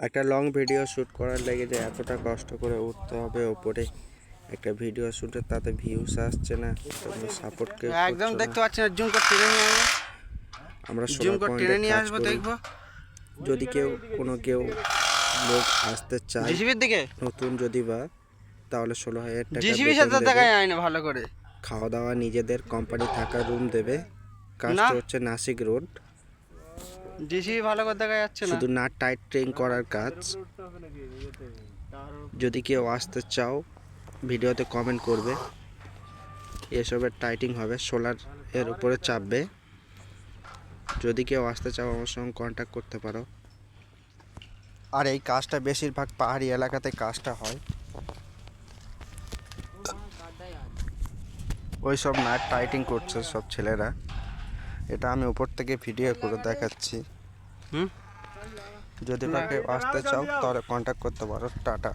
একটা long video shoot করার লেগে যে এতটা কষ্ট করে উঠতে হবে ওপরে, একটা ভিডিও শ্যুটে তাতে ভিউস আসছে না, তোমরা সাপোর্ট কেউ একদম করছো দেখতে না। পাচ্ছি না, জুম করে টেনে নিয়ে আসবো, আমরা জুম সোলার করে পয়েন্টে টেনে নিয়ে কাজ আসবো, করি। দেখবো যদি কেউ লোক আসতে চায় জিসিবির দিকে। নতুন, যদি বা, তাহলে 16,000 টাকা জিসিবির বেতন সাথে দেবে। দেখায় যায় না ভালো করে। খাওয়া দাওয়া নিজেদের, কোম্পানি থাকার রুম দেবে। না, কাজটা হচ্ছে নাসিক রোড, জিসিবি ভালো করে দেখা যাচ্ছে না। শুধু নাট টাইট ট্রেন করার কাজ। যদি কেউ আসতে চাও ভিডিওতে কমেন্ট করবে, এসবের টাইটিং হবে, সোলার এর উপরে চাপবে। যদি কেউ আসতে চাও আমার সঙ্গে কন্ট্যাক্ট করতে পারো। আর এই কাজটা বেশিরভাগ পাহাড়ি এলাকাতে কাজটা হয়। ওই সব নাট টাইটিং করছে সব ছেলেরা। এটা আমি উপর থেকে ভিডিও করে দেখাচ্ছি। যদি বা কেউ আসতে চাও তাহলে কন্ট্যাক্ট করতে পারো। টাটা।